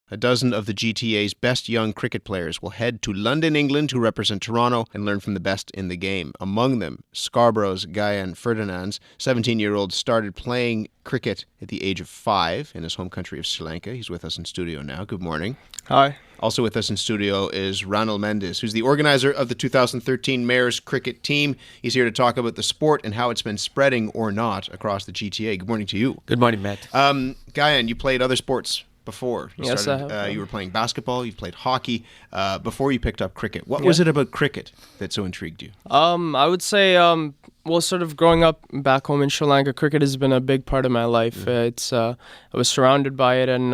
A dozen of the GTA's best young cricket players will head to London, England to represent Toronto and learn from the best in the game. Among them, Scarborough's Gayan Ferdinands, 17-year-old, started playing cricket at the age of 5 in his home country of Sri Lanka. He's with us in studio now. Good morning. Hi. Also with us in studio is Ranil Mendis, who's the organizer of the 2013 Mayor's cricket team. He's here to talk about the sport and how it's been spreading or not across the GTA. Good morning to you. Good morning, Matt. Gayan, you played other sports before. I have. You were playing basketball, you played hockey before you picked up cricket. What was it about cricket that so intrigued you? I would say, sort of growing up back home in Sri Lanka, cricket has been a big part of my life. I was surrounded by it, and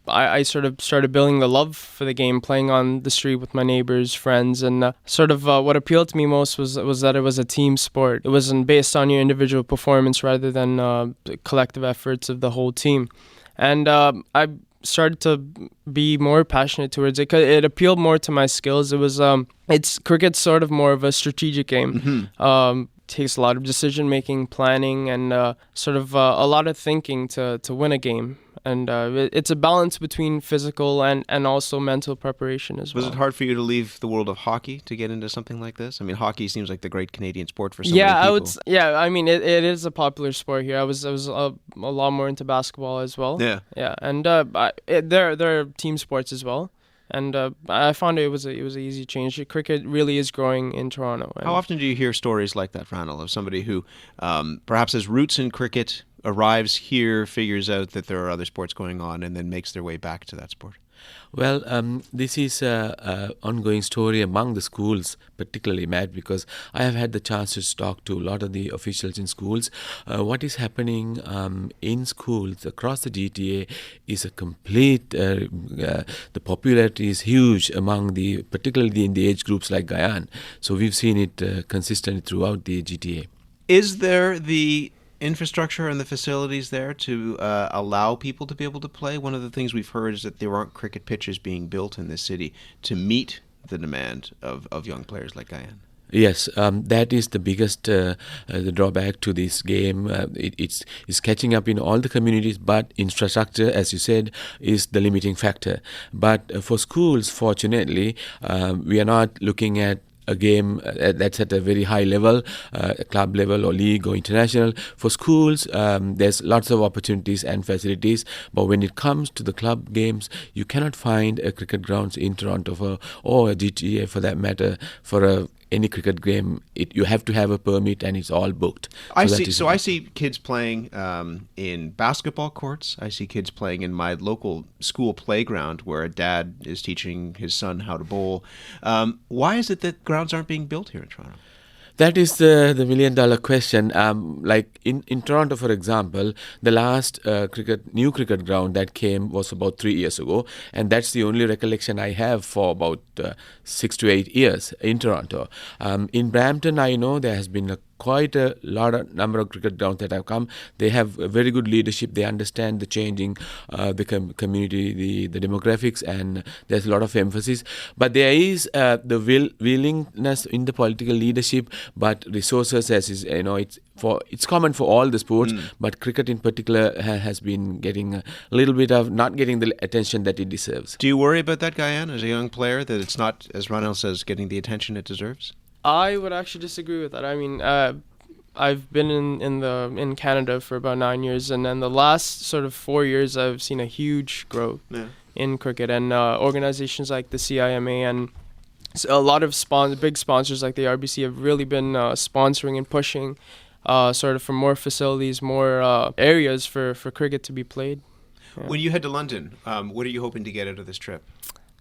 I sort of started building the love for the game, playing on the street with my neighbors, friends, and what appealed to me most was that it was a team sport. It wasn't based on your individual performance rather than the collective efforts of the whole team. And I started to be more passionate towards it because it appealed more to my skills. Cricket's sort of more of a strategic game. Mm-hmm. Takes a lot of decision making, planning, and a lot of thinking to win a game. And it's a balance between physical and also mental preparation as well. Was it hard for you to leave the world of hockey to get into something like this? I mean, hockey seems like the great Canadian sport for so many people. It is a popular sport here. I was a lot more into basketball as well. Yeah, and there are team sports as well. And I found it was an easy change. Cricket really is growing in Toronto. How often do you hear stories like that, Ranil, of somebody who perhaps has roots in cricket, arrives here, figures out that there are other sports going on, and then makes their way back to that sport? Well, this is an ongoing story among the schools, particularly, Matt, because I have had the chance to talk to a lot of the officials in schools. What is happening in schools across the GTA is a complete, the popularity is huge particularly in the age groups like Gayan. So we've seen it consistently throughout the GTA. Is there the infrastructure and the facilities there to allow people to be able to play? One of the things we've heard is that there aren't cricket pitches being built in this city to meet the demand of young players like Gayan. Yes, that is the biggest the drawback to this game. It's catching up in all the communities, but infrastructure, as you said, is the limiting factor. But for schools, fortunately, we are not looking at a game that's at a very high level, club level or league or international. For schools, there's lots of opportunities and facilities, but when it comes to the club games, you cannot find a cricket grounds in Toronto or a GTA for that matter for any cricket game. You have to have a permit and it's all booked. I see kids playing in basketball courts. I see kids playing in my local school playground where a dad is teaching his son how to bowl. Why is it that grounds aren't being built here in Toronto? That is the million-dollar question. Like in Toronto, for example, the last new cricket ground that came was about 3 years ago, and that's the only recollection I have for about 6 to 8 years in Toronto. In Brampton, I know there has been quite a number of cricket grounds that have come. They have a very good leadership. They understand the changing community, the demographics, and there's a lot of emphasis. But there is the willingness in the political leadership, but resources, as is, it's common for all the sports, but cricket in particular has been getting a little bit of not getting the attention that it deserves. Do you worry about that, Gayan, as a young player, that it's not, as Ranil says, getting the attention it deserves? I would actually disagree with that. I mean, I've been in Canada for about 9 years, and then the last sort of 4 years, I've seen a huge growth in cricket, and organizations like the CIMA and a lot of big sponsors like the RBC have really been sponsoring and pushing sort of for more facilities, more areas for cricket to be played. Yeah. When you head to London, what are you hoping to get out of this trip?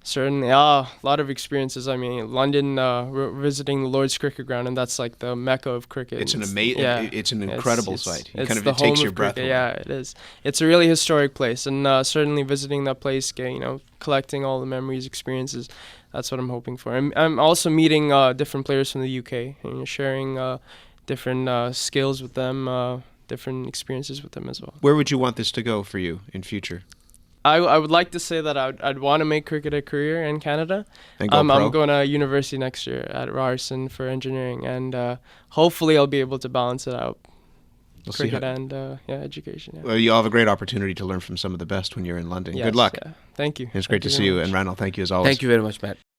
Certainly, a lot of experiences. I mean, London, we're visiting the Lord's Cricket Ground, and that's like the mecca of cricket. It's an incredible sight. It takes your breath away. Yeah, it is. It's a really historic place, and certainly visiting that place, collecting all the memories, experiences. That's what I'm hoping for. I'm also meeting different players from the UK and sharing different skills with them, different experiences with them as well. Where would you want this to go for you in future? I would like to say that I'd want to make cricket a career in Canada. And go pro? I'm going to university next year at Ryerson for engineering, and hopefully I'll be able to balance it out. We'll see cricket how- and education. Yeah. Well, you'll have a great opportunity to learn from some of the best when you're in London. Yes, Good luck. Yeah. Thank you. It's great Thank to see very you. much. And Ranil, thank you as always. Thank you very much, Matt.